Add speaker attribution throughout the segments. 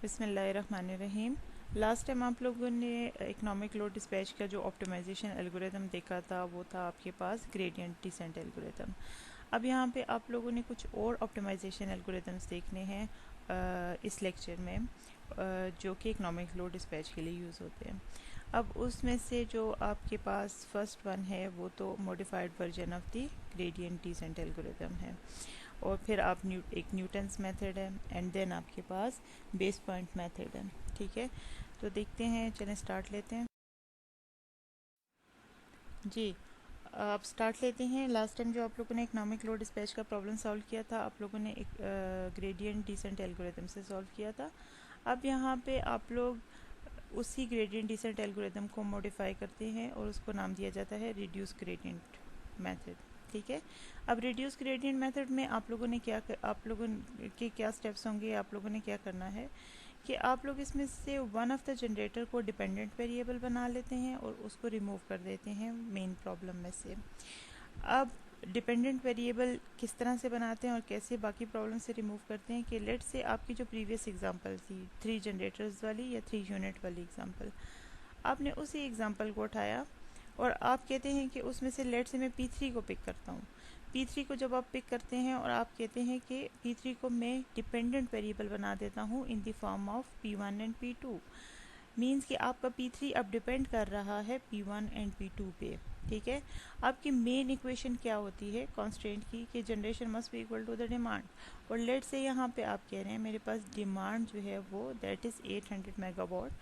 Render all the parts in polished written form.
Speaker 1: बिस्मिल्लाहिर्रहमानिर्रहीम। Last time आप लोगों ने इकोनॉमिक लोड डिस्पैच का जो ऑप्टिमाइजेशन एल्गोरिथम देखा था वो था आपके पास ग्रेडियंट डिसेंट एल्गोरिथम। अब यहाँ पे आप लोगों ने कुछ और ऑप्टिमाइजेशन एल्गोरिथम्स देखने हैं इस लेक्चर में, जो कि इकोनॉमिक लोड डिस्पैच के लिए यूज़ होते हैं। अब उसमें से जो आपके पास फर्स्ट वन है वो तो modified version of the gradient descent algorithm है, और फिर आप एक न्यूटन्स मेथड है, एंड देन आपके पास बेस पॉइंट मेथड है। ठीक है, तो देखते हैं, चलें स्टार्ट लेते हैं जी। आप स्टार्ट लेते हैं। लास्ट टाइम जो आप लोगों ने इकोनॉमिक लोड डिस्पैच का प्रॉब्लम सॉल्व किया था, आप लोगों ने एक ग्रेडियंट डिसेंट एल्गोरिथम से सॉल्व किया था। अब यहाँ पे आप लोग उसी ग्रेडियंट डिसेंट एल्गोरिथम को मॉडिफाई करते हैं और उसको नाम दिया जाता है रिड्यूस ग्रेडियंट मेथड। ठीक है, अब रिड्यूस ग्रेडियंट मेथड में आप लोगों ने आप लोगों के क्या स्टेप्स होंगे, आप लोगों ने क्या करना है कि आप लोग इसमें से वन ऑफ द जनरेटर को डिपेंडेंट वेरिएबल बना लेते हैं और उसको रिमूव कर देते हैं मेन प्रॉब्लम में से। अब डिपेंडेंट वेरिएबल किस तरह से बनाते हैं और कैसे बाकी प्रॉब्लम से रिमूव करते हैं कि लेट से आपकी जो प्रीवियस एग्जांपल थी 3 जनरेटर्स वाली या 3 यूनिट वाली एग्जांपल, आपने उसी एग्जांपल को उठाया और आप कहते हैं कि उसमें से लेट से मैं P3 को पिक करता हूँ। P3 को जब आप पिक करते हैं और आप कहते हैं कि P3 को मैं डिपेंडेंट वेरिएबल बना देता हूँ इन the form of P1 and P2, means कि आपका P3 अब डिपेंड कर रहा है P1 एंड P2 पे। ठीक है, आपकी मेन इक्वेशन क्या होती है कॉन्स्टेंट की कि generation must be equal to the demand, और लेट से यहाँ पे आप कह रहे हैं मेरे पास डिमांड जो है वो दैट इज़ 800 मेगावाट,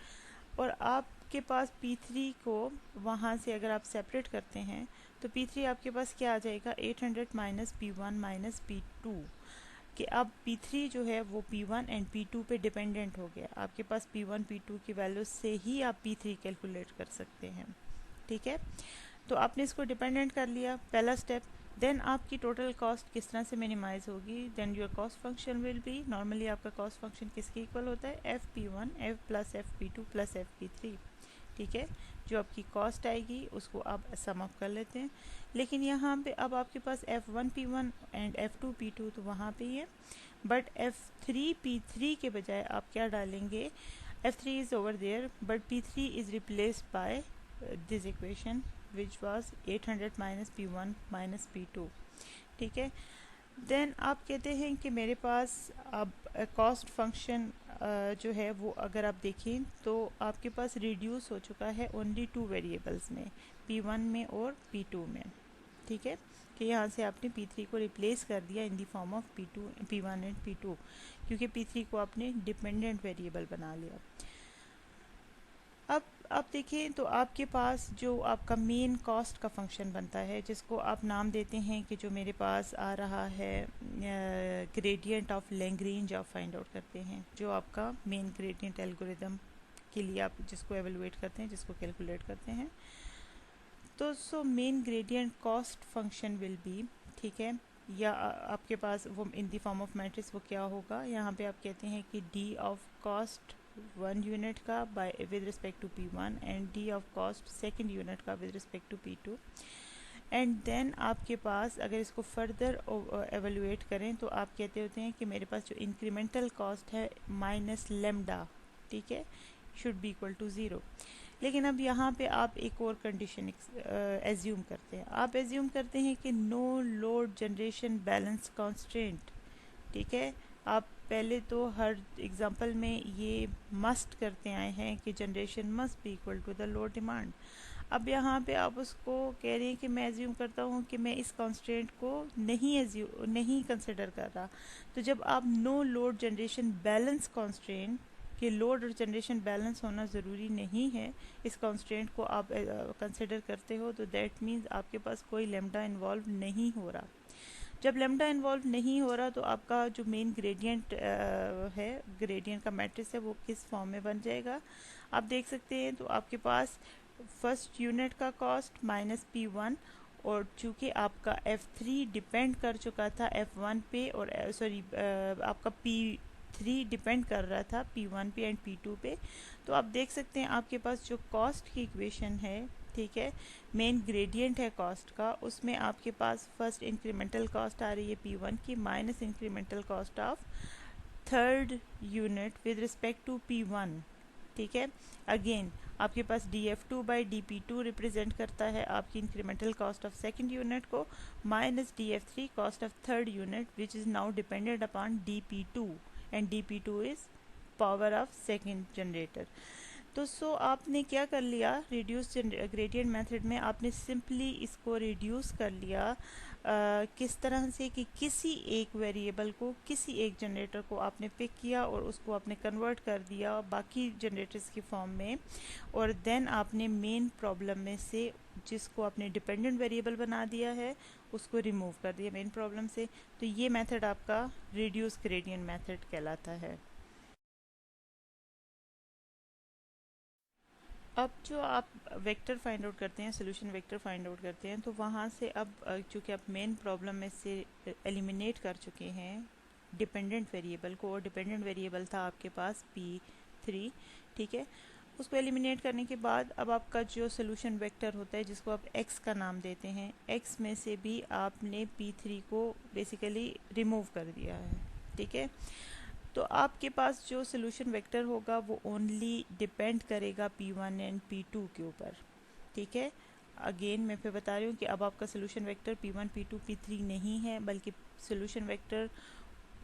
Speaker 1: और आपके पास P3 को वहाँ से अगर आप सेपरेट करते हैं तो P3 आपके पास क्या आ जाएगा 800 माइनस P1 माइनस P2, कि अब P3 जो है वो P1 एंड P2 पे डिपेंडेंट हो गया। आपके पास P1 P2 की वैल्यू से ही आप P3 कैलकुलेट कर सकते हैं। ठीक है, तो आपने इसको डिपेंडेंट कर लिया, पहला स्टेप। देन आपकी टोटल कॉस्ट किस तरह से मिनिमाइज होगी, then your cost function will be, normally आपका कॉस्ट फंक्शन किसके इक्वल होता है F P one F plus F P two plus F P three. ठीक है, जो आपकी कॉस्ट आएगी उसको आप सम अप कर लेते हैं। लेकिन यहाँ पे अब आपके पास F1 P1 and F2 P2 तो वहाँ पे ही है, बट F3 P3 के बजाय आप क्या डालेंगे, F3 is over there but P3 is replaced by this equation which was 800 minus P1 minus P2। ठीक है, देन आप कहते हैं कि मेरे पास अब कॉस्ट फंक्शन जो है वो अगर आप देखें तो आपके पास रिड्यूस हो चुका है ओनली 2 वेरिएबल्स में, P1 में और P2 में। ठीक है, कि यहाँ से आपने P3 को रिप्लेस कर दिया in the form of P2 P1 and P2, क्योंकि P3 को आपने डिपेंडेंट वेरिएबल बना लिया। अब आप देखें तो आपके पास जो आपका मेन कॉस्ट का फंक्शन बनता है जिसको आप नाम देते हैं कि जो मेरे पास आ रहा है ग्रेडियंट ऑफ लैग्रेंज आप फाइंड आउट करते हैं, जो आपका मेन ग्रेडियंट एल्गोरिथम के लिए आप जिसको एवेलुएट करते हैं, जिसको कैलकुलेट करते हैं। तो so main gradient cost function will be, ठीक है, या आपके पास वो in the form of matrix वो क्या होगा, यहाँ पे आप कहते हैं कि डी ऑफ कॉस्ट 1 यूनिट का by with respect to P1 and D of cost second unit का with respect to P2। And then आपके पास अगर इसको फर्दर एवेलुएट करें तो आप कहते होते हैं कि मेरे पास जो इंक्रीमेंटल कॉस्ट है माइनस लेमडा, ठीक है, शुड बी इक्वल टू 0। लेकिन अब यहाँ पे आप एक और कंडीशन एज्यूम करते हैं, आप एज्यूम करते हैं कि no load generation balance constant. ठीक है, आप पहले तो हर एग्जांपल में ये मस्ट करते आए हैं कि generation must be equal to the load demand. अब यहाँ पे आप उसको कह रहे हैं कि मैं एज्यूम करता हूँ कि मैं इस कॉन्स्टेंट को नहीं कंसिडर कर रहा। तो जब आप no load generation balance constant कि लोड और जनरेशन बैलेंस होना ज़रूरी नहीं है, इस कॉन्स्टेंट को आप कंसिडर करते हो, तो दैट मीन्स आपके पास कोई लेमडा इन्वॉल्व नहीं हो रहा। जब लेमडा इन्वॉल्व नहीं हो रहा तो आपका जो मेन ग्रेडियंट है, ग्रेडियंट का मैट्रिक्स है, वो किस फॉर्म में बन जाएगा आप देख सकते हैं। तो आपके पास फर्स्ट यूनिट का कॉस्ट माइनस P1, और चूँकि आपका F3 डिपेंड कर चुका था F1 पे, और सॉरी आपका P3 डिपेंड कर रहा था P1 पे एंड P2 पे, तो आप देख सकते हैं आपके पास जो कॉस्ट की इक्वेशन है, ठीक है, मेन ग्रेडियंट है कॉस्ट का, उसमें आपके पास फर्स्ट इंक्रीमेंटल कॉस्ट आ रही है P1 की minus incremental cost of third unit with respect to P1, ठीक है। अगेन आपके पास dF2 बाई dP2 रिप्रेजेंट करता है आपकी incremental cost of second unit को, minus dF3 cost of third unit which is now dependent upon dP2 and dP2 is power of second generator. तो so आपने क्या कर लिया, रिड्यूस ग्रेडियंट मेथड में आपने सिंपली इसको रिड्यूस कर लिया किस तरह से कि किसी एक वेरिएबल को, किसी एक जनरेटर को आपने पिक किया और उसको आपने कन्वर्ट कर दिया बाकी जनरेटर्स की फॉर्म में, और देन आपने मेन प्रॉब्लम में से जिसको आपने डिपेंडेंट वेरिएबल बना दिया है उसको रिमूव कर दिया मेन प्रॉब्लम से। तो ये मेथड आपका रिड्यूस ग्रेडियंट मेथड कहलाता है। अब जो आप वेक्टर फाइंड आउट करते हैं, सोल्यूशन वेक्टर फाइंड आउट करते हैं, तो वहाँ से अब चूँकि आप मेन प्रॉब्लम में से एलिमिनेट कर चुके हैं डिपेंडेंट वेरिएबल को, और डिपेंडेंट वेरिएबल था आपके पास P3, ठीक है। उसको एलिमिनेट करने के बाद अब आपका जो सोल्यूशन वेक्टर होता है जिसको आप x का नाम देते हैं, x में से भी आपने P3 को बेसिकली रिमूव कर दिया है, ठीक है। तो आपके पास जो सोल्यूशन वेक्टर होगा वो ओनली डिपेंड करेगा P1 एंड P2 के ऊपर, ठीक है। अगेन मैं फिर बता रही हूँ कि अब आपका solution vector P1 P2 P3 नहीं है, बल्कि सोल्यूशन वेक्टर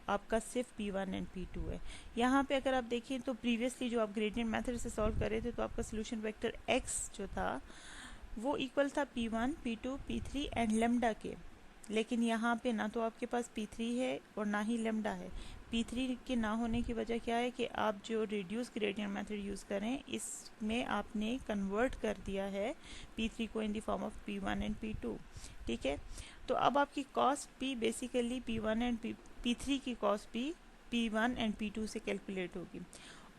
Speaker 1: आपका सिर्फ P1 एंड P2 है। यहाँ पे अगर आप देखें तो प्रीवियसली जो आप ग्रेडियंट मेथड से सॉल्व कर रहे थे तो आपका सोल्यूशन वेक्टर x जो था वो इक्वल था P1 P2 P3 and lambda के, लेकिन यहाँ पे ना तो आपके पास P3 है और ना ही लेमडा है। P3 के ना होने की वजह क्या है कि आप जो रिड्यूस ग्रेडियंट मेथड यूज़ करें इसमें आपने कन्वर्ट कर दिया है P3 को इन the form of P1 and P2, ठीक है। तो अब आपकी कॉस्ट भी बेसिकली P1 एंड P3 की कॉस्ट भी P1 एंड P2 से कैलकुलेट होगी।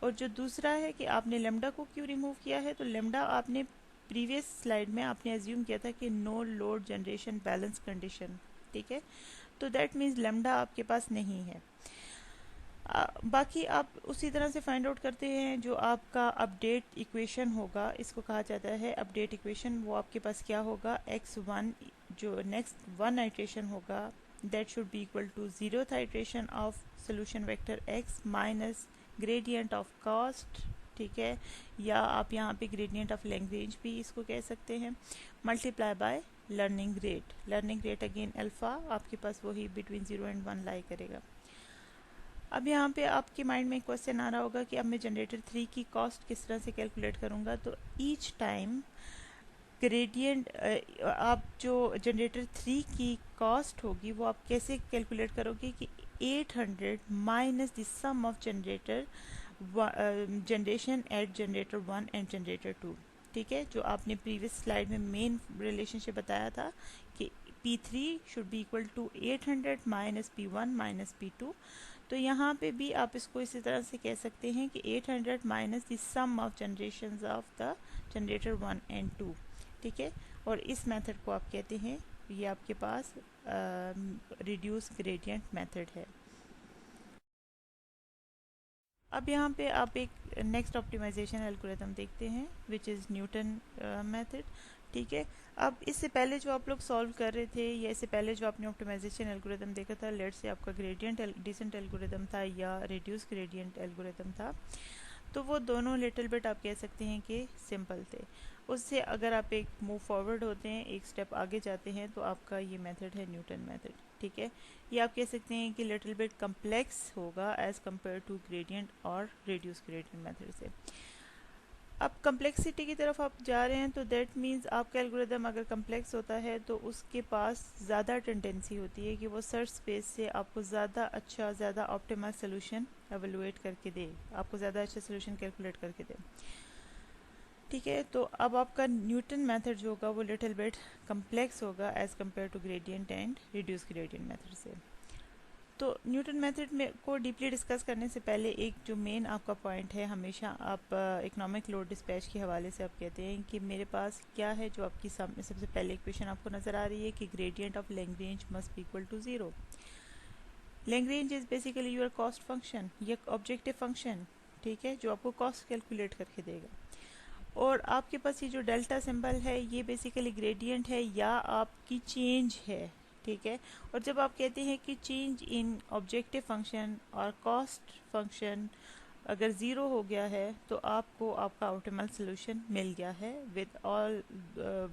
Speaker 1: और जो दूसरा है कि आपने लेमडा को क्यों रिमूव किया है, तो लेमडा आपने प्रीवियस स्लाइड में आपने एज्यूम किया था कि no load generation balance condition, ठीक है। तो दैट मीन्स लेमडा आपके पास नहीं है। बाकी आप उसी तरह से फाइंड आउट करते हैं जो आपका अपडेट इक्वेशन होगा, इसको कहा जाता है अपडेट इक्वेशन। वो आपके पास क्या होगा, x1 जो नेक्स्ट वन आइट्रेशन होगा that should be equal to 0th iteration of solution vector x minus gradient of cost, ठीक है, या आप यहाँ पे ग्रेडियंट ऑफ लैग्रेंज भी इसको कह सकते हैं, multiply by learning rate. Learning rate again alpha आपके पास वही बिटवीन 0 एंड 1 लाई करेगा। अब यहाँ पे आपके माइंड में एक क्वेश्चन आ रहा होगा कि अब मैं जनरेटर 3 की कॉस्ट किस तरह से कैलकुलेट करूँगा। तो ईच टाइम ग्रेडियंट आप जो जनरेटर 3 की कॉस्ट होगी वो आप कैसे कैलकुलेट करोगे कि 800 minus the sum of generator generation at generator 1 and generator 2, ठीक है। जो आपने प्रीवियस स्लाइड में मेन रिलेशनशिप बताया था कि P3 should be equal to 800 minus P1 minus P2। तो यहाँ पे भी आप इसको इसी तरह से कह सकते हैं कि 800 minus the sum of generations of the generator 1 and 2, ठीक है। और इस मेथड को आप कहते हैं, ये आपके पास रिड्यूस ग्रेडियंट मेथड है। अब यहाँ पे आप एक नेक्स्ट ऑप्टिमाइजेशन एल्गोरिथम देखते हैं विच इज़ न्यूटन मेथड, ठीक है। अब इससे पहले जो आप लोग सॉल्व कर रहे थे या इससे पहले जो आपने ऑप्टिमाइजेशन एल्गोरिथम देखा था, लेट्स से आपका ग्रेडियंट डिसेंट एल्गोरिथम था या रिड्यूस ग्रेडियंट एल्गोरिथम था, तो वो दोनों लिटिल बिट आप कह सकते हैं कि सिंपल थे। उससे अगर आप एक मूव फॉरवर्ड होते हैं, एक स्टेप आगे जाते हैं, तो आपका ये मेथड है न्यूटन मेथड, ठीक है। ये आप कह सकते हैं कि लिटिल बिट कम्प्लेक्स होगा एज़ कम्पेयर टू ग्रेडियंट और रिड्यूस ग्रेडियंट मेथड से। अब कम्प्लेक्सिटी की तरफ आप जा रहे हैं तो दैट मीन्स आपका एल्गोरिदम अगर कम्प्लेक्स होता है तो उसके पास ज़्यादा टेंडेंसी होती है कि वो सर्च स्पेस से आपको ज़्यादा अच्छा, ज़्यादा ऑप्टिमल सोल्यूशन एवेलुएट करके दे, आपको ज़्यादा अच्छा सोल्यूशन कैलकुलेट करके दे, ठीक है। तो अब आपका न्यूटन मेथड जो होगा वो लिटिल बिट कम्प्लेक्स होगा as compare to gradient and reduce gradient method से। तो न्यूटन मेथड में को डीपली डिस्कस करने से पहले एक जो मेन आपका पॉइंट है, हमेशा आप इकोनॉमिक लोड डिस्पैच के हवाले से आप कहते हैं कि मेरे पास क्या है, जो आपकी सामने सबसे पहले इक्वेशन आपको नज़र आ रही है कि gradient of Lagrange must be equal to 0। Lagrange is basically your cost function, ये ऑब्जेक्टिव फंक्शन, ठीक है, जो आपको कॉस्ट कैलकुलेट करके देगा। और आपके पास ये जो डेल्टा सिंबल है ये बेसिकली ग्रेडियंट है या आपकी चेंज है, ठीक है। और जब आप कहते हैं कि चेंज इन ऑब्जेक्टिव फंक्शन और कॉस्ट फंक्शन अगर ज़ीरो हो गया है तो आपको आपका ऑप्टिमल सोल्यूशन मिल गया है with all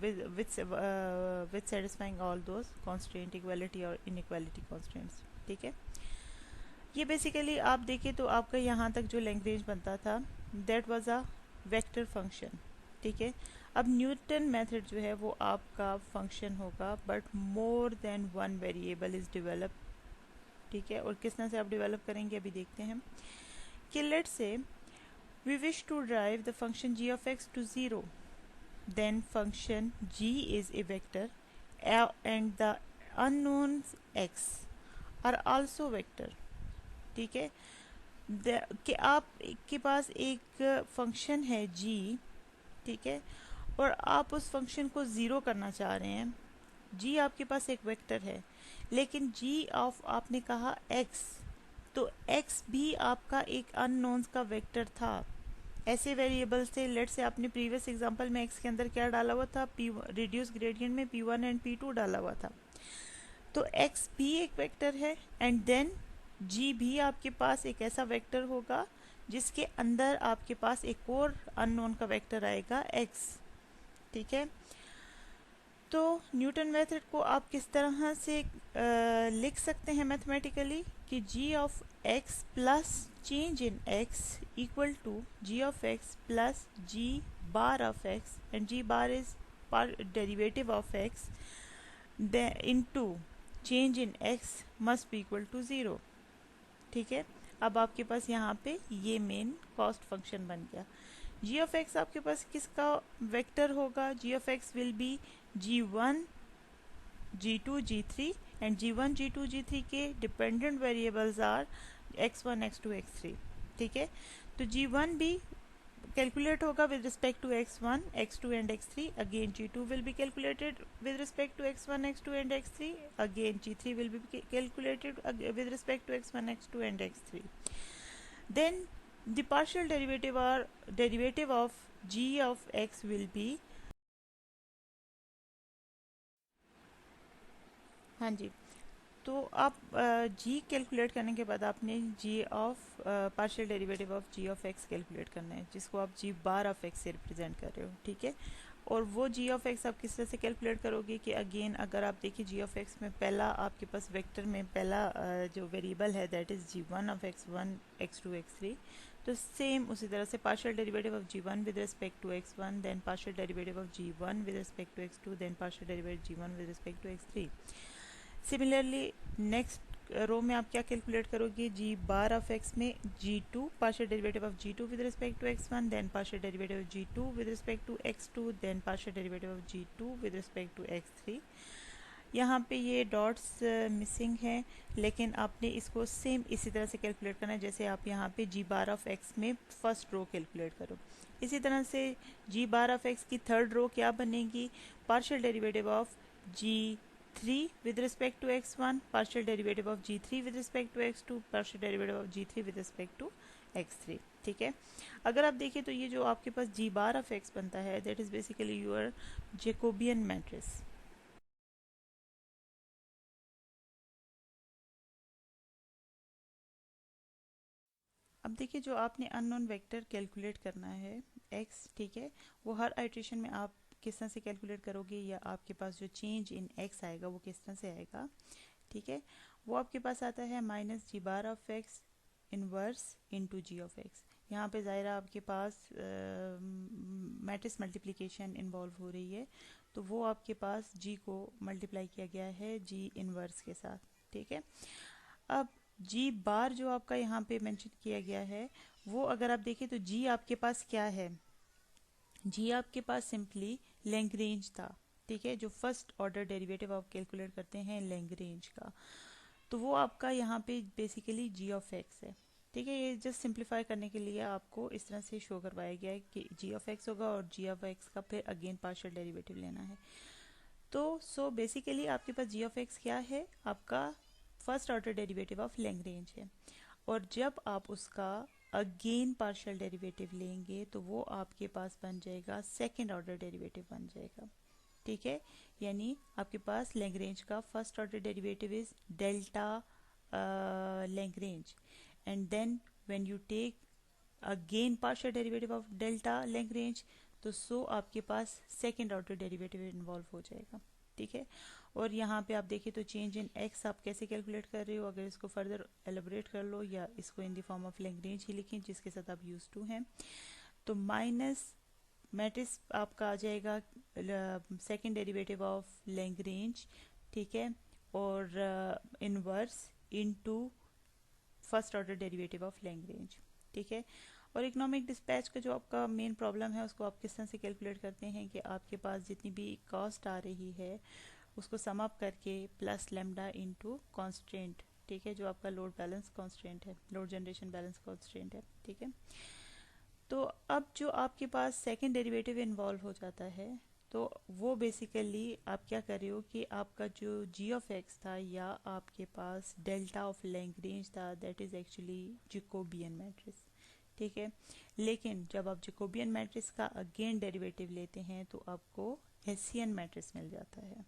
Speaker 1: with satisfying all those constant equality और इनइक्वालिटी कॉन्स्टेंट्स, ठीक है। ये बेसिकली आप देखें तो आपका यहाँ तक जो लैग्रेंज बनता था that was a vector function, ठीक है। अब न्यूटन मेथड जो है वो आपका फंक्शन होगा but more than one variable is develop, ठीक है। और किस तरह से आप डेवलप करेंगे अभी देखते हैं कि let's say we wish to drive the function g of x to 0, then function g is a vector and the unknowns x are also vector, ठीक है। कि आप के पास एक फंक्शन है g, ठीक है, और आप उस फंक्शन को ज़ीरो करना चाह रहे हैं। g आपके पास एक वेक्टर है लेकिन g ऑफ आपने कहा x, तो x भी आपका एक अननोन्स का वेक्टर था। ऐसे वेरिएबल से लेट से आपने प्रीवियस एग्जांपल में x के अंदर क्या डाला हुआ था, p रिड्यूस ग्रेडियंट में p1 एंड p2 डाला हुआ था, तो x भी एक वेक्टर है एंड देन g भी आपके पास एक ऐसा वेक्टर होगा जिसके अंदर आपके पास एक और अननोन का वेक्टर आएगा x, ठीक है। तो न्यूटन मेथड को आप किस तरह से लिख सकते हैं मैथमेटिकली कि g of x plus change in x equal to g of x plus g bar of x and g bar is derivative of x into change in x must be equal to 0, ठीक है। अब आपके पास यहाँ पे ये main cost function बन गया। g of x आपके पास किसका वेक्टर होगा, g of x will be g1 g2 g3 and g1 g2 g3 के dependent variables are x1 x2 x3, ठीक है। तो g1 भी कैलकुलेट होगा with respect to x1 x2 and x3, again g2 will be calculated with respect to x1 x2 and x3, again g3 will be calculated with respect to x1 x2 and x3। Then the partial derivative of g of x will be, हाँ जी, तो आप g calculate करने के बाद आपने g of partial derivative of g of x calculate करना है जिसको आप g बार ऑफ x से रिप्रेजेंट कर रहे हो, ठीक है। और वो g ऑफ x आप किस तरह से कैलकुलेट करोगे कि अगेन अगर आप देखिए g ऑफ x में पहला आपके पास वेक्टर में पहला जो वेरिएबल है that is g1 of x1 x2 x3, तो सेम उसी तरह से partial derivative of g1 with respect to x1, then partial derivative of g1 with respect to x2, then partial derivative g1 with respect to x3। Similarly next row में आप क्या calculate करोगे, g bar of x में g2 partial derivative of g2 with respect to x1, then partial derivative of g2 with respect to x2, then partial derivative of g2 with respect to x3। यहाँ पे ये dots missing हैं लेकिन आपने इसको same इसी तरह से कैलकुलेट करना है जैसे आप यहाँ पे g बार ऑफ x में फर्स्ट रो कैलकुलेट करो। इसी तरह से g बार ऑफ x की थर्ड रो क्या बनेगी, partial derivative of g3 with respect to x1, partial derivative of g3 with respect to x2, partial derivative of g3 with respect to x3, ठीक है। अगर आप देखिए तो ये जो आपके पास g बार ऑफ x बनता है that is basically your Jacobian matrix. अब देखिए जो आपने अननोन वेक्टर कैलकुलेट करना है x, ठीक है, वो हर आइट्रेशन में आप किस तरह से कैलकुलेट करोगे या आपके पास जो चेंज इन x आएगा वो किस तरह से आएगा, ठीक है। वो आपके पास आता है minus g bar of x inverse into g of x। यहाँ पे ज़ाहिरा आपके पास मैट्रिक्स मल्टीप्लिकेशन इन्वॉल्व हो रही है तो वो आपके पास g को मल्टीप्लाई किया गया है g इनवर्स के साथ, ठीक है। अब g बार जो आपका यहाँ पे मेंशन किया गया है वो अगर आप देखें तो g आपके पास क्या है, g आपके पास सिंपली लैग्रेंज था, ठीक है। जो फर्स्ट ऑर्डर डेरिवेटिव आप कैलकुलेट करते हैं लैग्रेंज का, तो वो आपका यहाँ पे बेसिकली g ऑफ x है, ठीक है। ये जस्ट सिंप्लीफाई करने के लिए आपको इस तरह से शो करवाया गया है कि g ऑफ x होगा और g ऑफ x का फिर अगेन पार्शियल डेरिवेटिव लेना है। तो सो बेसिकली आपके पास g ऑफ x क्या है, आपका first order derivative of Lagrange है, और जब आप उसका अगेन पार्शियल डेरिवेटिव लेंगे तो वो आपके पास बन जाएगा सेकेंड ऑर्डर डेरिवेटिव बन जाएगा, ठीक है, यानी आपके पास लैग्रेंज का first order derivative is delta Lagrange, and then when you take again partial derivative of delta Lagrange, तो सो आपके पास सेकेंड ऑर्डर डेरिवेटिव इन्वॉल्व हो जाएगा। ठीक है, और यहाँ पे आप देखिए तो चेंज इन एक्स आप कैसे कैलकुलेट कर रहे हो, अगर इसको फर्दर एलोबरेट कर लो या इसको in the form of Lagrange ही लिखें जिसके साथ आप यूज टू हैं, तो माइनस मैट्रिक्स आपका आ जाएगा सेकेंड डेरिवेटिव ऑफ लैग्रेंज, ठीक है, और inverse into first order derivative of Lagrange. ठीक है, और इकोनॉमिक डिस्पैच का जो आपका मेन प्रॉब्लम है उसको आप किस तरह से कैलकुलेट करते हैं कि आपके पास जितनी भी कॉस्ट आ रही है उसको सम अप करके प्लस लेमडा इनटू कांस्टेंट, ठीक है, जो आपका लोड बैलेंस कांस्टेंट है, लोड जनरेशन बैलेंस कांस्टेंट है। ठीक है, तो अब जो आपके पास सेकंड डेरिवेटिव इन्वॉल्व हो जाता है तो वो बेसिकली आप क्या कर रहे हो कि आपका जो जी ऑफ एक्स था या आपके पास डेल्टा ऑफ लैग्रेंज था, that is actually Jacobian matrix. ठीक है, लेकिन जब आप जैकोबियन मैट्रिक्स का अगेन डेरिवेटिव लेते हैं तो आपको हेसियन मैट्रिक्स मिल जाता है।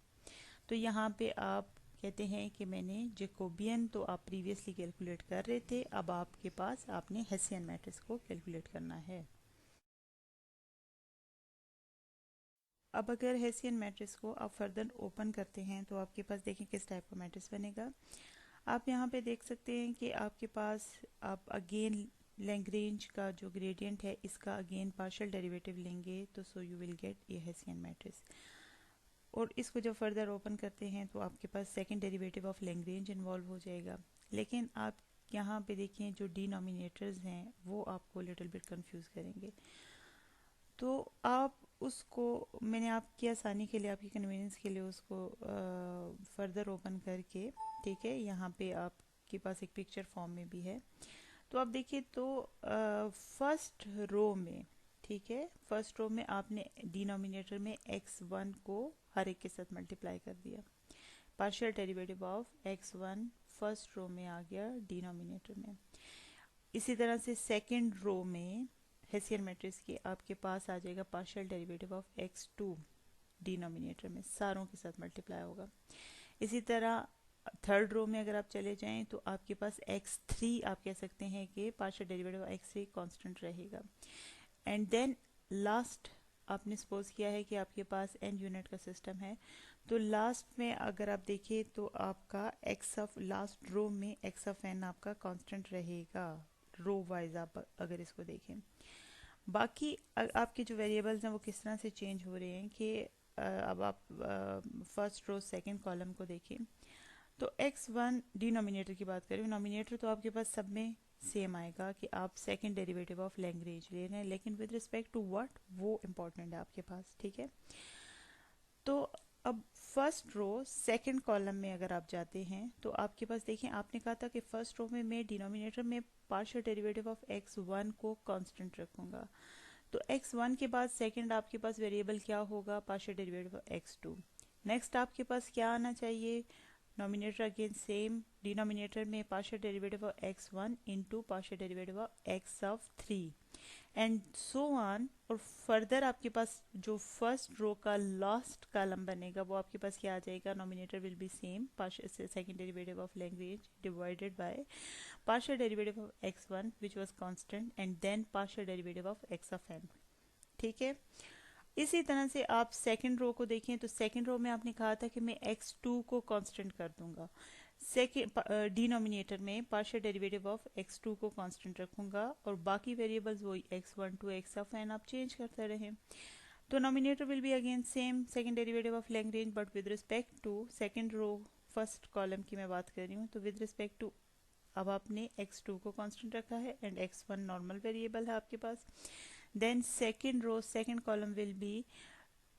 Speaker 1: तो यहाँ पे आप कहते हैं कि मैंने जैकोबियन तो आप प्रीवियसली कैलकुलेट कर रहे थे, अब आपके पास आपने हेसियन मैट्रिक्स को कैलकुलेट करना है। अब अगर हेसियन मैट्रिक्स को आप फर्दर ओपन करते हैं तो आपके पास देखें किस टाइप का मैट्रिक्स बनेगा। आप यहाँ पे देख सकते हैं कि आपके पास आप अगेन लैग्रेंज का जो ग्रेडियंट है इसका अगेन पार्शियल डेरिवेटिव लेंगे तो so you will get a Hessian matrix, और इसको जब फर्दर ओपन करते हैं तो आपके पास second derivative of Lagrange involve हो जाएगा। लेकिन आप यहाँ पे देखें जो डिनोमिनेटर्स हैं वो आपको लिटिल बिट कंफ्यूज करेंगे, तो आप उसको मैंने आपकी आसानी के लिए आपकी कन्वीनियंस के लिए उसको फर्दर ओपन करके, ठीक है, यहाँ पे आपके पास एक पिक्चर फॉर्म में भी है, तो आप देखिए तो फर्स्ट रो में, ठीक है, फर्स्ट रो में आपने डिनोमिनेटर में x1 को हर एक के साथ मल्टीप्लाई कर दिया, partial derivative of x1 first row में आ गया डिनोमिनेटर में। इसी तरह से सेकंड रो में हेसियन मैट्रिक्स की आपके पास आ जाएगा partial derivative of x2 denominator में, सारों के साथ मल्टीप्लाई होगा। इसी तरह थर्ड रो में अगर आप चले जाएं तो आपके पास x3 आप कह सकते हैं कि partial derivative of x3 constant रहेगा। एंड देन लास्ट आपने सपोज किया है कि आपके पास n यूनिट का सिस्टम है, तो लास्ट में अगर आप देखिए तो आपका x ऑफ लास्ट रो में x ऑफ n आपका कांस्टेंट रहेगा, रो वाइज आप अगर इसको देखें। बाकी आपके जो वेरिएबल्स हैं वो किस तरह से चेंज हो रहे हैं कि अब आप फर्स्ट रो सेकंड कॉलम को देखें तो x1 डिनोमिनेटर की बात करें, नोमिनेटर तो आपके पास सब में सेम आएगा कि आप सेकंड डेरिवेटिव ऑफ लैग्रेंज ले रहे हैं, लेकिन विद रिस्पेक्ट टू व्हाट वो इम्पोर्टेंट है आपके पास। ठीक है, तो अब फर्स्ट रो सेकंड कॉलम में अगर आप जाते हैं तो आपके पास देखिए आपने कहा था कि फर्स्ट रो में मैं डिनोमिनेटर में पार्शियल डेरिवेटिव ऑफ x1 को कांस्टेंट रखूंगा, तो x1 के बाद सेकंड आपके पास वेरिएबल क्या होगा, partial derivative of x2। Next आपके पास क्या आना चाहिए, नोमिनेटर अगेन सेम, डिनोमिनेटर में partial derivative of x1 into partial derivative of x of 3 and so on. और फर्दर आपके पास जो फर्स्ट रो का लास्ट कॉलम बनेगा वो आपके पास क्या आ जाएगा, nominator will be same, partial second derivative of Lagrange divided by partial derivative of x1 which was constant and then partial derivative of x of n। ठीक है, इसी तरह से आप सेकंड रो को देखें तो सेकंड रो में आपने कहा था कि मैं x2 को कांस्टेंट कर दूंगा, सेकंड डिनोमिनेटर में पार्शियल डेरिवेटिव ऑफ x2 को कांस्टेंट रखूंगा और बाकी वेरिएबल्स वही x1 to x of n आप चेंज करते रहें, तो nominator will be again same second derivative of Lagrange but with respect to second row first column की मैं बात कर रही हूँ, तो विद रिस्पेक्ट टू अब आपने x2 को कांस्टेंट रखा है एंड x1 नॉर्मल वेरिएबल है आपके पास। Then second row second column will be,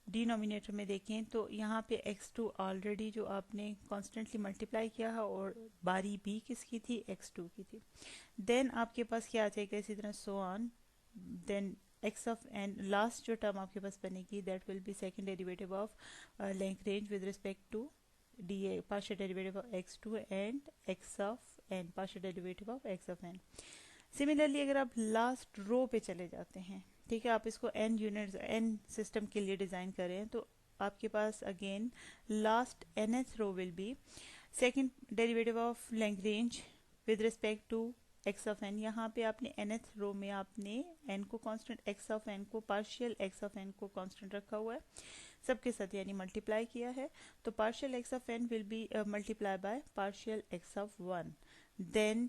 Speaker 1: denominator में देखें तो यहाँ पे x2 ऑलरेडी जो आपने कॉन्स्टेंटली मल्टीप्लाई किया है और बारी भी किसकी थी, x2 की थी। देन आपके पास क्या आ जाएगा, इसी तरह so on, then x of n last जो टर्म आपके पास बनेगी that will be second derivative of Lagrange with respect to the partial derivative of x2 and x of n partial derivative of x of n। Similarly अगर आप last row पे चले जाते हैं, ठीक है, आप इसको n यूनिट्स n सिस्टम के लिए डिज़ाइन करें तो आपके पास again last nth row will be second derivative of Lagrange with respect to x of n. यहाँ पे आपने nth रो में आपने n को कांस्टेंट, x ऑफ n को पार्शियल x ऑफ n को कांस्टेंट रखा हुआ है, सबके साथ यानी मल्टीप्लाई किया है। तो partial x of n will be multiply by partial x of 1, then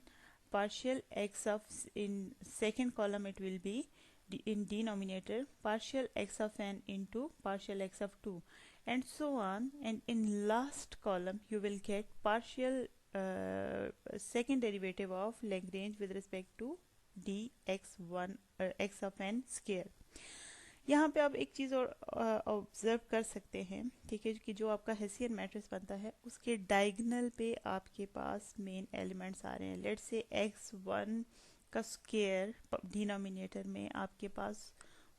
Speaker 1: partial x of in second column it will be in denominator partial x of n into partial x of 2 and so on, and in last column you will get partial second derivative of Lagrange with respect to dx1 x of n square। यहाँ पे आप एक चीज़ और observe कर सकते हैं, ठीक है, कि जो आपका हेसियन मैट्रिक्स बनता है उसके डायगोनल पे आपके पास मेन एलिमेंट्स आ रहे हैं। लेट्स से x1 का स्क्वायर डिनोमिनेटर में आपके पास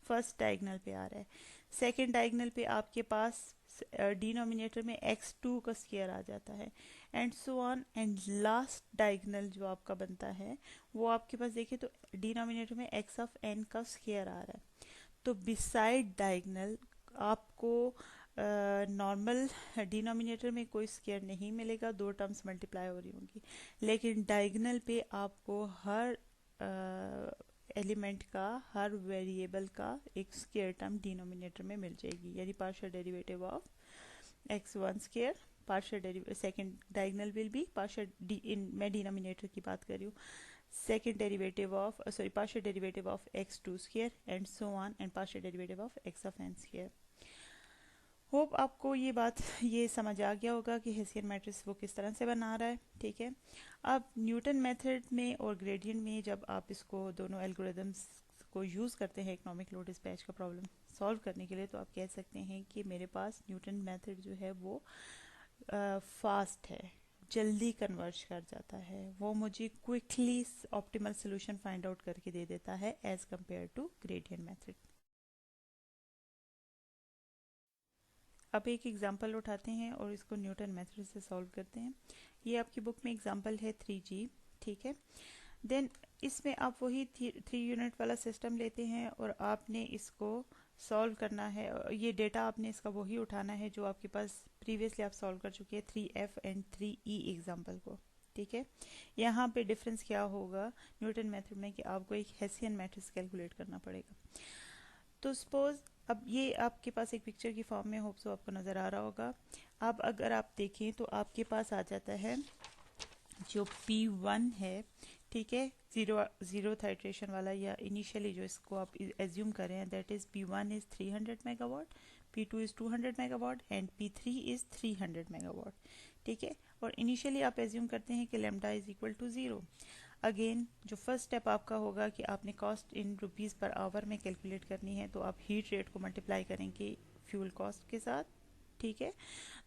Speaker 1: फर्स्ट डायगोनल पे आ रहा है, सेकंड डायगोनल पे आपके पास डिनोमिनेटर में x2 का स्क्वायर आ जाता है, and so on, and last diagonal जो आपका बनता है वो आपके पास देखिए तो डिनोमिनेटर में x ऑफ n का स्क्वायर आ रहा है। तो बिसाइड डायगोनल आपको नॉर्मल डिनोमिनेटर में कोई स्क्वायर नहीं मिलेगा, दो टर्म्स मल्टीप्लाई हो रही होंगी, लेकिन डायगोनल पे आपको हर एलिमेंट का, हर वेरिएबल का एक स्क्वायर टर्म डिनोमिनेटर में मिल जाएगी, यानी partial derivative of x1 square, partial derivative second diagonal will be partial in, मैं डिनोमिनेटर की बात कर रही हूँ, second derivative of partial derivative of x2 square and so on, and partial derivative of x of n square। Hope आपको ये समझ आ गया होगा कि हेसियन मैट्रिक्स वो किस तरह से बना रहा है, ठीक है। अब न्यूटन मेथड में और ग्रेडियंट में जब आप इसको दोनों एल्गोरिदम्स को यूज़ करते हैं इकोनॉमिक लोड डिस्पैच का प्रॉब्लम सॉल्व करने के लिए, तो आप कह सकते हैं कि मेरे पास न्यूटन मेथड जो है वो फास्ट है, जल्दी कन्वर्ज कर जाता है, वो मुझे quickly optimal solution find out करके दे देता है as compare to gradient method. अब एक एग्जांपल उठाते हैं और इसको न्यूटन मेथड से सॉल्व करते हैं। ये आपकी बुक में एग्जांपल है 3G, ठीक है। देन इसमें आप वही 3 यूनिट वाला सिस्टम लेते हैं और आपने इसको सॉल्व करना है। ये डेटा आपने इसका वही उठाना है जो आपके पास प्रीवियसली आप सॉल्व कर चुके हैं 3F एंड 3E एग्जाम्पल को, ठीक है। यहाँ पे डिफरेंस क्या होगा न्यूटन मेथड में कि आपको एक हेसियन मैट्रिक्स कैलकुलेट करना पड़ेगा। तो सपोज अब ये आपके पास एक पिक्चर की फॉर्म में, होप सो आपको नज़र आ रहा होगा। अब अगर आप देखें तो आपके पास आ जाता है जो P1 है, ठीक है, जीरो थाइट्रेशन वाला, या इनिशियली जो इसको आप एज्यूम करें that is P1 is 300 megawatt, P2 is 200 megawatt and P3 is 300 megawatt, ठीक है। और इनिशियली आप एज्यूम करते हैं कि lambda is equal to 0। Again जो फर्स्ट स्टेप आपका होगा कि आपने cost in rupees per hour में कैलकुलेट करनी है, तो आप हीट रेट को मल्टीप्लाई करेंगे फ्यूल कॉस्ट के साथ, ठीक है।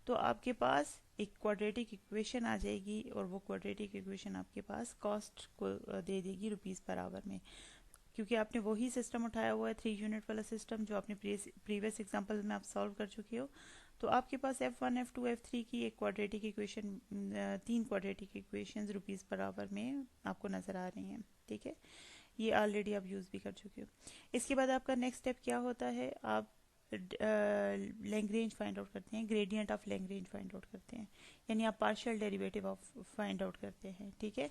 Speaker 1: तो आपके पास एक क्वाड्रेटिक इक्वेशन आ जाएगी और वो क्वाड्रेटिक इक्वेशन आपके पास कॉस्ट को दे देगी रुपीज़ पर आवर में, क्योंकि आपने वही सिस्टम उठाया हुआ है 3 यूनिट वाला सिस्टम जो आपने प्रीवियस एग्जांपल में आप सॉल्व कर चुके हो। तो आपके पास F1 F2 F3 की एक quadratic equation, 3 quadratic equations rupees per hour में आपको नज़र आ रही हैं, ठीक है। ये ऑलरेडी आप यूज़ भी कर चुके हो। इसके बाद आपका नेक्स्ट स्टेप क्या होता है, आप लैग्रेंज फाइंड आउट करते हैं, gradient of Lagrange find out करते हैं, यानी आप partial derivative of find out करते हैं, ठीक है।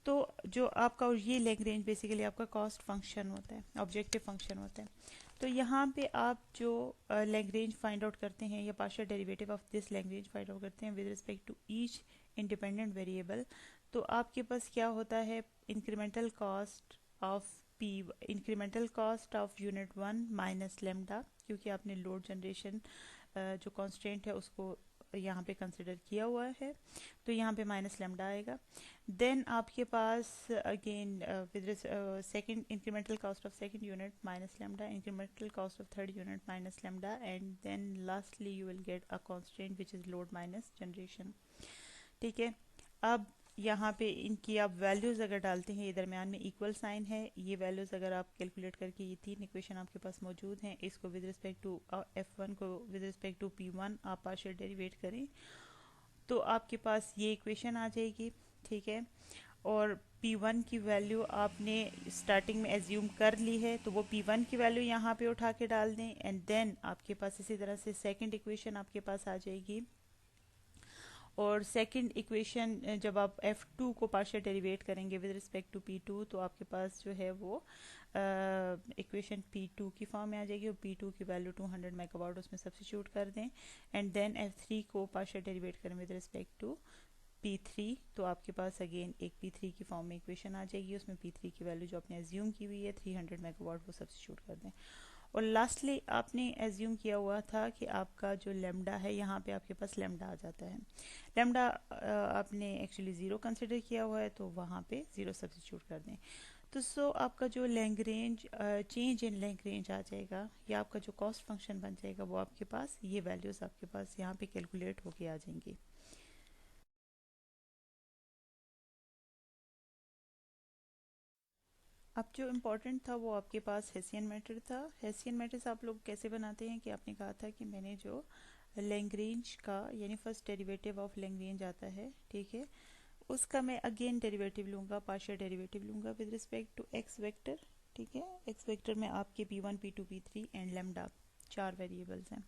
Speaker 1: तो जो आपका ये लैग्रेंज बेसिकली आपका कॉस्ट फंक्शन होता है, ऑब्जेक्टिव फंक्शन होता है। तो यहाँ पे आप जो लैग्रेंज फाइंड आउट करते हैं या partial derivative of this Lagrange find out करते हैं with respect to each independent variable, तो आपके पास क्या होता है, incremental cost of P, incremental cost of unit 1 minus lambda, क्योंकि आपने लोड जनरेशन जो कॉन्स्टेंट है उसको यहाँ पे कंसिडर किया हुआ है, तो यहाँ पे माइनस लेमडा आएगा। देन आपके पास again with second incremental cost of second unit minus lambda, incremental cost of third unit minus lambda, and then lastly you will get a constant which is load minus generation, ठीक है। अब यहाँ पे इनकी आप values अगर डालते हैं, ये दरमियान में इक्वल साइन है, ये वैल्यूज़ अगर आप कैलकुलेट करके, ये 3 इक्वेशन आपके पास मौजूद हैं, इसको विद रिस्पेक्ट टू F1 को विद रिस्पेक्ट टू P1 आप पार्शियल डेरिवेट करें तो आपके पास ये इक्वेशन आ जाएगी, ठीक है। और P1 की वैल्यू आपने स्टार्टिंग में एज्यूम कर ली है, तो वो P1 की वैल्यू यहाँ पे उठा के डाल दें, एंड देन आपके पास इसी तरह से सेकंड इक्वेशन आपके पास आ जाएगी। और सेकंड इक्वेशन जब आप F2 को पार्शियल डेरिवेट करेंगे विद रिस्पेक्ट टू P2, तो आपके पास जो है वो इक्वेशन P2 की फॉर्म में आ जाएगी, और P2 की वैल्यू 200 मेगावाट उसमें सब्स्टिट्यूट कर दें, एंड देन F3 को पार्शियल डेरिवेट करें विद रिस्पेक्ट टू P3, तो आपके पास अगेन एक P3 की फॉर्म में इक्वेशन आ जाएगी, उसमें P3 की वैल्यू जो आपने एज्यूम की हुई है 300 मेगावाट वो सब्स्टिट्यूट कर दें। और लास्टली आपने एज्यूम किया हुआ था कि आपका जो लेमडा है, यहाँ पे आपके पास लेमडा आ जाता है। लेमडा आपने एक्चुअली ज़ीरो कंसिडर किया हुआ है, तो वहाँ पे ज़ीरो सब्स्टिट्यूट कर दें। तो सो आपका जो लैग्रेंज चेंज इन लैग्रेंज आ जाएगा, या आपका जो कॉस्ट फंक्शन बन जाएगा, वो आपके पास ये वैल्यूज़ आपके पास यहाँ पे कैलकुलेट होके आ जाएंगी। अब जो इम्पोर्टेंट था वो आपके पास हेसियन मैटर था। हेसियन मैट्रिक्स आप लोग कैसे बनाते हैं कि आपने कहा था कि मैंने जो लैग्रेंज का यानी फर्स्ट डेरिवेटिव ऑफ लैग्रेंज आता है, ठीक है, उसका मैं अगेन डेरिवेटिव लूँगा, पार्शियल डेरिवेटिव लूँगा with respect to x vector. ठीक है, एक्स वेक्टर में आपके P1 P2 P3 and lambda चार वेरिएबल्स हैं।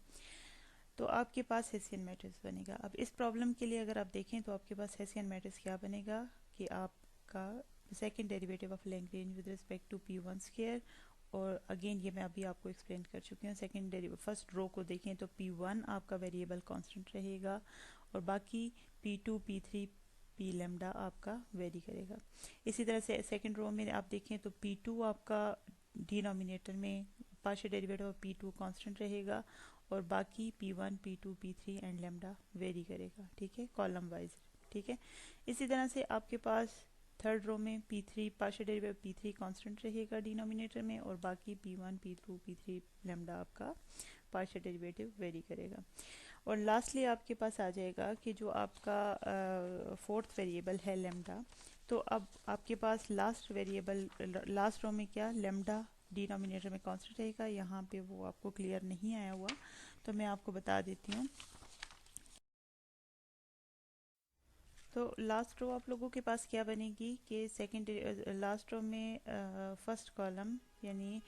Speaker 1: तो आपके पास हेसियन मैट्रिक्स बनेगा। अब इस प्रॉब्लम के लिए अगर आप देखें तो आपके पास हेसियन मैट्रिक्स क्या बनेगा कि आपका second derivative of Lagrange with respect to P1 square, और अगेन ये मैं अभी आपको एक्सप्लेन कर चुकी हूँ। सेकेंड डेरिवेटिव फर्स्ट रो को देखें तो P1 आपका वेरिएबल कांस्टेंट रहेगा, और बाकी P2 P3 P लेमडा आपका वेरी करेगा। इसी तरह से सेकेंड रो में आप देखें तो P2 आपका डिनोमिनेटर में partial derivative of P2 constant रहेगा, और बाकी P1 P2 P3 and lambda very करेगा। ठीक है, कॉलम वाइज। ठीक है, इसी तरह से आपके पास थर्ड रो में P3 partial derivative P3 constant रहेगा डिनोमिनेटर में, और बाकी P1 P2 P3 लेमडा आपका पार्शियल डेरिवेटिव वेरी करेगा। और लास्टली आपके पास आ जाएगा कि जो आपका फोर्थ वेरिएबल है लेमडा, तो अब आपके पास लास्ट वेरिएबल लास्ट रो में क्या लेमडा डिनोमिनेटर में कांस्टेंट रहेगा, यहाँ पे वो आपको क्लियर नहीं आया हुआ, तो मैं आपको बता देती हूँ। तो लास्ट रो आप लोगों के पास क्या बनेगी कि सेकंड लास्ट रो में फर्स्ट कॉलम यानी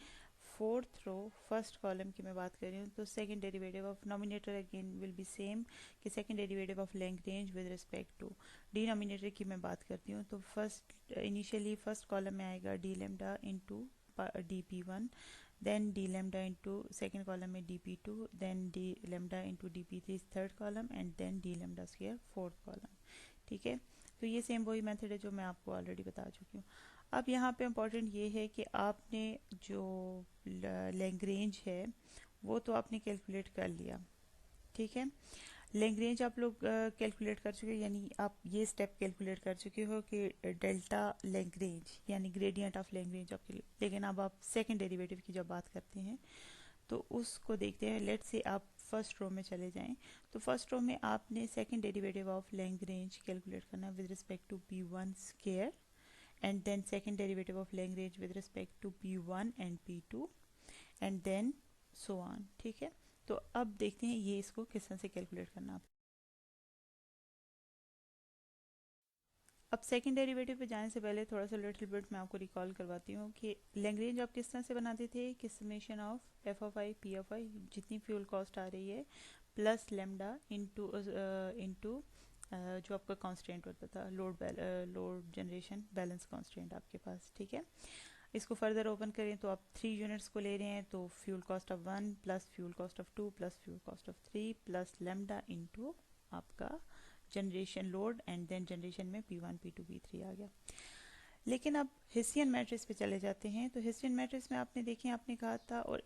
Speaker 1: फोर्थ रो फर्स्ट कॉलम की मैं बात कर रही हूँ, तो second derivative of nominator again will be same कि second derivative of Lagrange with respect to denominator की मैं बात करती हूँ, तो फर्स्ट इनिशियली फर्स्ट कॉलम में आएगा D lambda into dp1, then d lambda into second column में dp2, then d lambda into dp3 is third column, and then d lambda square fourth column। ठीक है, तो ये सेम वही method है जो मैं आपको ऑलरेडी बता चुकी हूँ। अब यहाँ पे इम्पोर्टेंट ये है कि आपने जो लैग्रेंज है वो तो आपने कैलकुलेट कर लिया। ठीक है, लैग्रेंज आप लोग कैलकुलेट कर चुके हो, यानी आप ये स्टेप कैलकुलेट कर चुके हो कि डेल्टा लैग्रेंज यानी ग्रेडियंट ऑफ लैग्रेंज आपके लिए। लेकिन अब आप सेकंड डेरिवेटिव की जब बात करते हैं तो उसको देखते हैं। लेट से आप फर्स्ट रो में चले जाएं, तो फर्स्ट रो में आपने second derivative of Lagrange calculate करना with respect to P1 square, and then second derivative of Lagrange with respect to P1 and P2, and then so on. ठीक है, तो अब देखते हैं ये इसको किस तरह से कैलकुलेट करना। अब सेकंड डेरिवेटिव पे जाने से पहले थोड़ा सा लिटिल बिट मैं आपको रिकॉल करवाती हूँ कि लैग्रेंज आप किस तरह से बनाते थे कि summation of F of I P of I जितनी फ्यूल कॉस्ट आ रही है प्लस लेमडा इनटू जो आपका कांस्टेंट होता था लोड जनरेशन बैलेंस कांस्टेंट आपके पास। ठीक है, इसको फर्दर ओपन करें तो आप 3 यूनिट्स को ले रहे हैं, तो fuel cost of 1 plus fuel cost of 2 plus fuel cost of 3 plus lambda into आपका generation load, and then generation में P1 P2 P3 आ गया। लेकिन अब हिस्सियन मैट्रिक्स पे चले जाते हैं, तो हिस्सियन मैट्रिक्स में आपने देखें आपने कहा था और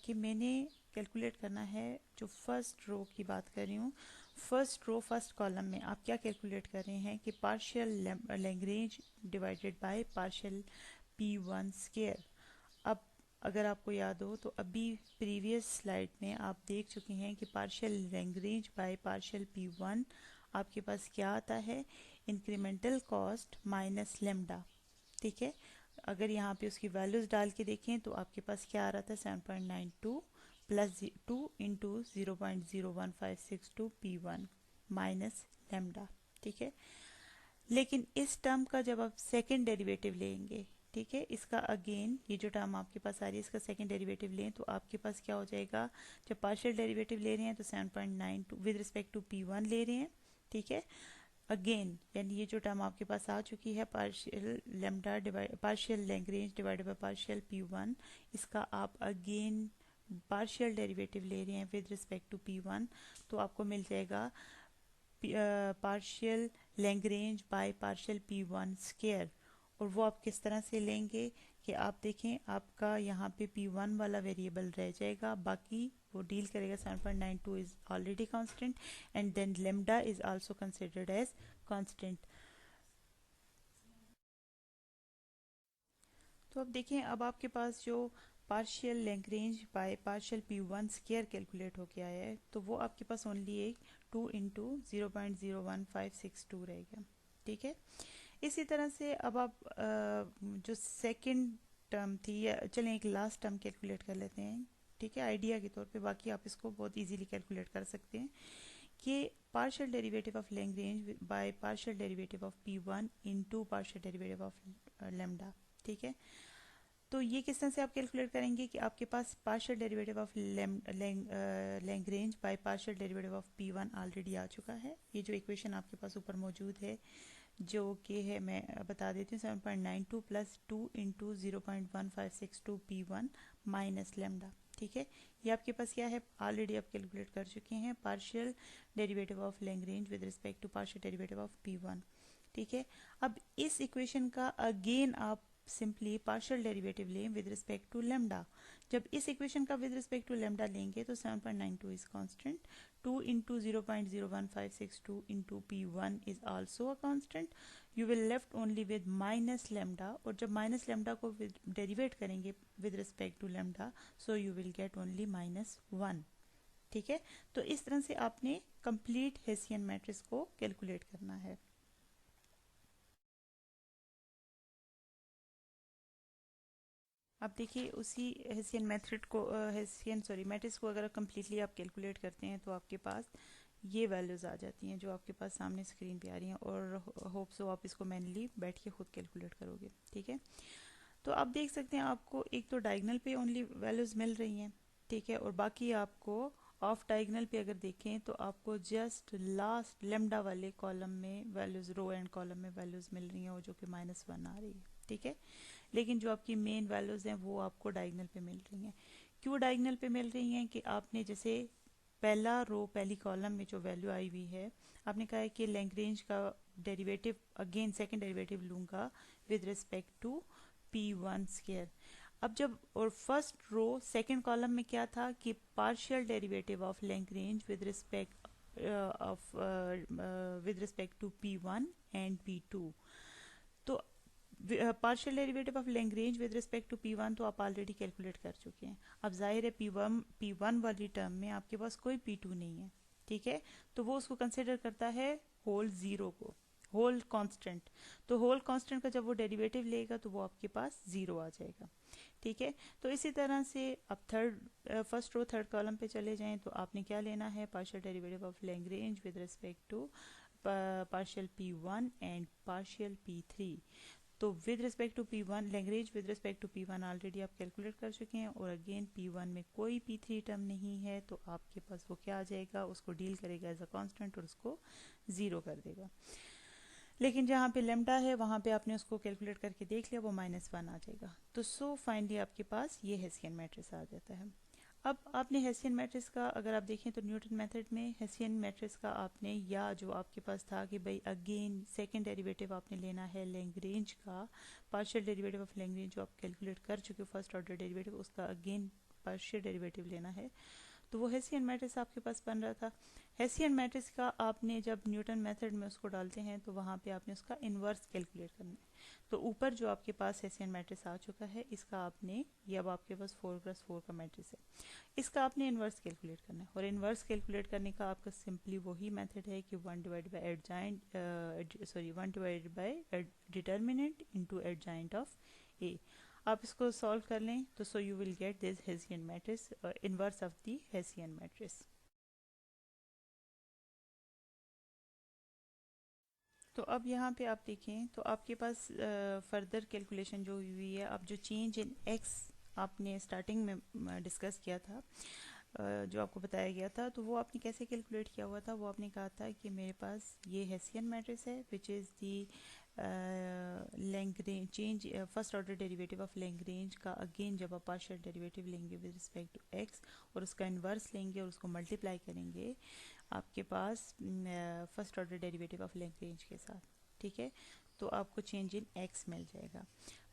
Speaker 1: कि मैंने कैलकुलेट करना है जो फर्स्ट रो की बात कर रही हूँ। फर्स्ट रो फर्स्ट कॉलम में आप क्या कैलकुलेट कर रहे हैं कि partial Lagrange divided by partial P1 square. अब अगर आपको याद हो तो अभी प्रीवियस स्लाइड में आप देख चुके हैं कि partial Lagrange by partial P1 आपके पास क्या आता है, इंक्रीमेंटल कॉस्ट माइनस लेमडा। ठीक है, अगर यहाँ पे उसकी वैल्यूज डाल के देखें तो आपके पास क्या आ रहा था 7.92 plus 2 into 0.01562 P1 minus lambda. ठीक है, लेकिन इस टर्म का जब आप सेकेंड डेरिवेटिव लेंगे, ठीक है, इसका अगेन ये जो टर्म आपके पास आ रही है इसका सेकेंड डेरिवेटिव लें तो आपके पास क्या हो जाएगा, जब पार्शियल डेरिवेटिव ले रहे हैं तो 7.92 विद रिस्पेक्ट टू P1 ले रहे हैं, ठीक है। अगेन यानी ये जो टर्म आपके पास आ चुकी है partial lambda divide partial Lagrange divided by partial P1, इसका आप अगेन पार्शियल डेरिवेटिव ले रहे हैं विद रिस्पेक्ट टू P1, तो आपको मिल जाएगा partial Lagrange by partial P1 square. और वो आप किस तरह से लेंगे कि आप देखें आपका यहाँ पे P1 वाला वेरिएबल रह जाएगा, बाकी वो डील करेगा 7.92 is already constant and then lambda is also considered as constant. तो अब देखें अब आपके पास जो partial Lagrange by partial P1 square calculate हो गया है तो वो आपके पास ओनली एक 2 इंटू 0.01562 रहेगा, ठीक है। इसी तरह से अब आप जो सेकंड टर्म थी या चलें एक लास्ट टर्म कैलकुलेट कर लेते हैं, ठीक है, आइडिया के तौर पे, बाकी आप इसको बहुत इजीली कैलकुलेट कर सकते हैं कि partial derivative of Lagrange by partial derivative of P1 into partial derivative of lambda, ठीक है। तो ये किस तरह से आप कैलकुलेट करेंगे कि आपके पास partial derivative of Lagrange by partial derivative of P1 already आ चुका है। ये जो इक्वेशन आपके पास ऊपर मौजूद है जो कि है मैं बता देती हूँ 7.92 plus 2 into 0.1562 P1 minus lambda, ठीक है। ये आपके पास क्या है ऑलरेडी आप कैलकुलेट कर चुके हैं partial derivative of Lagrange with respect to partial derivative of P1, ठीक है। अब इस इक्वेशन का अगेन आप सिंपली पार्शियल डेरिवेटिव लें विद रिस्पेक्ट टू लेमडा। जब इस इक्वेशन का विद रिस्पेक्ट टू लेमडा लेंगे तो 7.92 is constant, 2 into 0.01562 into P1 is also a constant, you will left only with minus lambda, और जब माइनस लेमडा को डेरिवेट करेंगे with respect to lambda so you will get only -1, ठीक है। तो इस तरह से आपने कंप्लीट हेसियन मैट्रिक्स को कैलकुलेट करना है। अब देखिए उसी हेसियन मेथड को हेसियन सॉरी मैट्रिक्स को अगर कम्प्लीटली आप कैलकुलेट करते हैं तो आपके पास ये वैल्यूज़ आ जाती हैं जो आपके पास सामने स्क्रीन पे आ रही हैं, और होप सो आप इसको मैनुअली बैठ के खुद कैलकुलेट करोगे, ठीक है। तो आप देख सकते हैं आपको एक तो डायगोनल पे ओनली वैल्यूज़ मिल रही हैं, ठीक है, और बाकी आपको ऑफ डायगोनल पे अगर देखें तो आपको जस्ट लास्ट लेमडा वाले कॉलम में वैल्यूज़, रो एंड कॉलम में वैल्यूज़ मिल रही हैं और जो कि -1 आ रही है, ठीक है। लेकिन जो आपकी मेन वैल्यूज़ हैं वो आपको डायगोनल पे मिल रही हैं। क्यों डायगोनल पे मिल रही हैं कि आपने जैसे पहला रो पहली कॉलम में जो वैल्यू आई हुई है आपने कहा है कि लैग्रेंज का डेरिवेटिव अगेन सेकंड डेरिवेटिव लूँगा with respect to P1 square. अब जब और फर्स्ट रो सेकंड कॉलम में क्या था कि partial derivative of Lagrange with respect of with respect to P1 and P2। तो partial derivative of Lagrange with respect to P1 तो आप ऑलरेडी कैलकुलेट कर चुके हैं। अब जाहिर है P1 वाली टर्म में आपके पास कोई P2 नहीं है, ठीक है, तो वो उसको कंसिडर करता है होल ज़ीरो को, होल कांस्टेंट। तो होल कांस्टेंट का जब वो डेरिवेटिव लेगा तो वो आपके पास ज़ीरो आ जाएगा, ठीक है। तो इसी तरह से अब फर्स्ट रो थर्ड कॉलम पे चले जाएं तो आपने क्या लेना है partial derivative of Lagrange with respect to partial P1 and partial P3। तो with respect to P1 Lagrange with respect to P1 already आप कैलकुलेट कर चुके हैं, और अगेन P1 में कोई P3 टर्म नहीं है तो आपके पास वो क्या आ जाएगा, उसको डील करेगा एज अ कांस्टेंट और उसको ज़ीरो कर देगा। लेकिन जहाँ पे लेमडा है वहाँ पे आपने उसको कैलकुलेट करके देख लिया वो -1 आ जाएगा। तो सो फाइनली आपके पास ये हेसियन मैट्रिक्स आ जाता है। अब आपने हेसियन मैट्रिक्स का अगर आप देखें तो न्यूटन मेथड में हेसियन मैट्रिक्स का आपने या जो आपके पास था कि भाई अगेन सेकंड डेरिवेटिव आपने लेना है लैग्रेंज का, पार्शियल डेरिवेटिव ऑफ लैग्रेंज जो आप कैलकुलेट कर चुके हो फर्स्ट ऑर्डर डेरिवेटिव उसका अगेन पार्शियल डेरिवेटिव लेना है, तो वो हेसियन मैट्रिक्स आपके पास बन रहा था। हेसियन मैट्रिक्स का आपने जब न्यूटन मेथड में उसको डालते हैं तो वहाँ पे आपने उसका इन्वर्स कैलकुलेट करना है। तो ऊपर जो आपके पास हेसियन मैट्रिक्स आ चुका है इसका आपने, ये अब आपके पास 4x4 का मैट्रिक्स है, इसका आपने इन्वर्स कैलकुलेट करना है। और इन्वर्स कैलकुलेट करने का आपका सिंपली वही मेथड है कि 1 divide by adjoint sorry 1 divide by determinant into adjoint of A. आप इसको सॉल्व कर लें तो so you will get this Hessian matrix inverse of the Hessian matrix. तो अब यहाँ पे आप देखें तो आपके पास फर्दर कैलकुलेशन जो हुई है, अब जो चेंज इन एक्स आपने स्टार्टिंग में डिस्कस किया था, जो आपको बताया गया था, तो वो आपने कैसे कैलकुलेट किया हुआ था? वो आपने कहा था कि मेरे पास ये हेसियन मैट्रिक्स है which is the Lagrange change first order derivative of Lagrange का, अगेन जब आप पार्शियल डेरिवेटिव लेंगे विद रिस्पेक्ट टू एक्स और उसका इन्वर्स लेंगे और उसको मल्टीप्लाई करेंगे आपके पास first order derivative of Lagrange के साथ, ठीक है, तो आपको चेंज इन एक्स मिल जाएगा।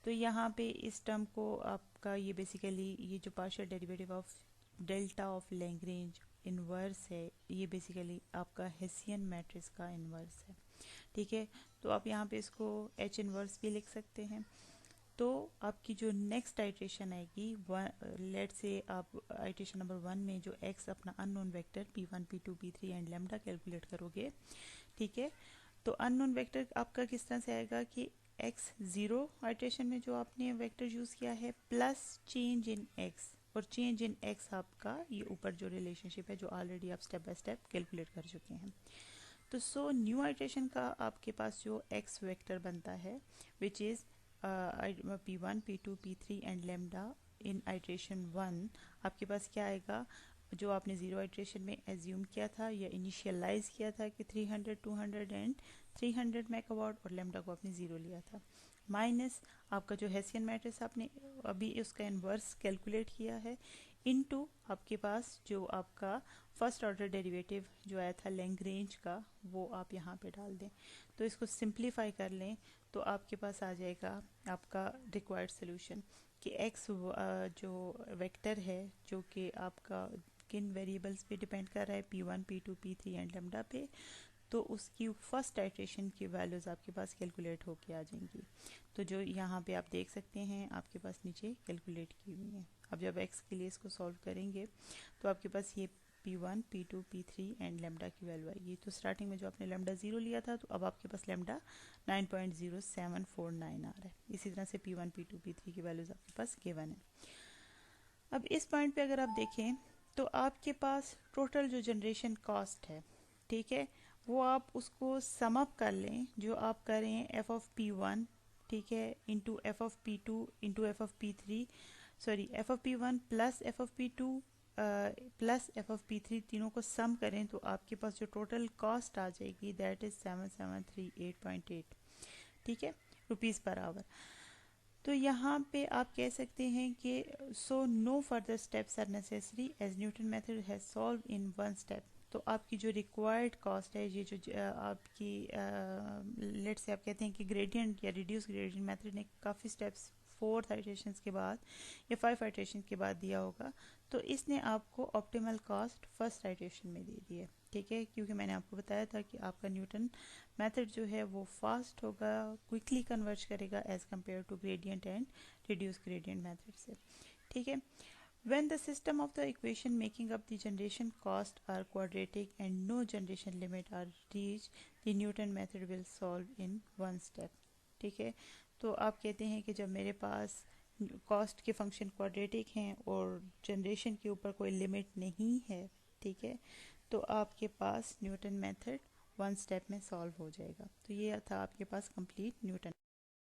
Speaker 1: तो यहाँ पे इस टर्म को आपका ये बेसिकली ये जो partial derivative of delta of Lagrange inverse है, ये बेसिकली आपका हेसियन मैट्रिक्स का इन्वर्स है, ठीक है। तो आप यहाँ पे इसको एच इन्वर्स भी लिख सकते हैं। तो आपकी जो नेक्स्ट आइट्रेशन आएगी, लेट से आप आइट्रेशन नंबर 1 में जो एक्स अपना unknown vector p1 p2 p3 and lambda calculate करोगे, ठीक है, तो अननोन वेक्टर आपका किस तरह से आएगा कि एक्स जीरो आइट्रेशन में जो आपने वेक्टर यूज़ किया है प्लस चेंज इन एक्स, और चेंज इन एक्स आपका ये ऊपर जो रिलेशनशिप है जो ऑलरेडी आप स्टेप बाय स्टेप कैलकुलेट कर चुके हैं। तो सो न्यू आइट्रेशन का आपके पास जो एक्स वेक्टर बनता है which is p1 p2 p3 and lambda in iteration 1, आपके पास क्या आएगा? जो आपने ज़ीरो आइट्रेशन में एज्यूम किया था या इनिशियलाइज किया था कि 300 200 एंड 300 मेगावाट, और लेम्डा को आपने ज़ीरो लिया था, माइनस आपका जो हेसियन मैट्रिक्स आपने अभी उसका इन्वर्स कैलकुलेट किया है, इनटू आपके पास जो आपका फर्स्ट ऑर्डर डेरिवेटिव जो आया था लैग्रेंज का, वो आप यहाँ पे डाल दें। तो इसको सिंप्लीफाई कर लें तो आपके पास आ जाएगा आपका रिक्वायर्ड सोल्यूशन कि एक्स जो वेक्टर है जो कि आपका किन वेरिएबल्स पे डिपेंड कर रहा है, p1 p2 p3 and lambda पे, तो उसकी फर्स्ट आइट्रेशन की वैल्यूज़ आपके पास कैलकुलेट होके आ जाएंगी। तो जो यहाँ पे आप देख सकते हैं आपके पास नीचे कैलकुलेट की हुई है। अब जब x के लिए इसको सॉल्व करेंगे तो आपके पास ये p1 p2 p3 and lambda की वैल्यू आएगी। तो स्टार्टिंग में जो आपने लेम्डा 0 लिया था, तो अब आपके पास लेम्डा 9.0749 आ रहा है। इसी तरह से p1 p2 p3 की वैल्यूज़ आपके पास गिवन है। अब इस पॉइंट पे अगर आप देखें तो आपके पास टोटल जो जनरेशन कॉस्ट है, ठीक है, वो आप उसको सम अप कर लें, जो आप करें एफ ऑफ p1, ठीक है, into F of p2 into F of p3, sorry F of p1 plus F of p2 plus F of p3, तीनों को सम करें तो आपके पास जो टोटल कॉस्ट आ जाएगी दैट इज 7738.8, ठीक है, रुपीज़ पर आवर। तो यहाँ पे आप कह सकते हैं कि so no further steps are necessary as Newton method has solve in one step. तो आपकी जो रिक्वायर्ड कॉस्ट है, ये जो आपकी लेट से आप कहते हैं कि ग्रेडियंट या रिड्यूस ग्रेडियंट मेथड ने काफ़ी स्टेप्स 4 आइट्रेशन के बाद या 5 आइट्रेशन के बाद दिया होगा, तो इसने आपको ऑप्टिमल कॉस्ट फर्स्ट आइट्रेशन में दे दी है, ठीक है, क्योंकि मैंने आपको बताया था कि आपका न्यूटन मेथड जो है वो फास्ट होगा, क्विकली कन्वर्ज करेगा as compare to gradient and reduce gradient method से, ठीक है। When the system of the equation making up the generation cost are quadratic and no generation limit are reached, the Newton method will solve in one step, ठीक है। तो आप कहते हैं कि जब मेरे पास कॉस्ट के फंक्शन क्वाड्रेटिक हैं और जनरेशन के ऊपर कोई लिमिट नहीं है, ठीक है, तो आपके पास न्यूटन मेथड वन स्टेप में सॉल्व हो जाएगा। तो ये था आपके पास कंप्लीट न्यूटन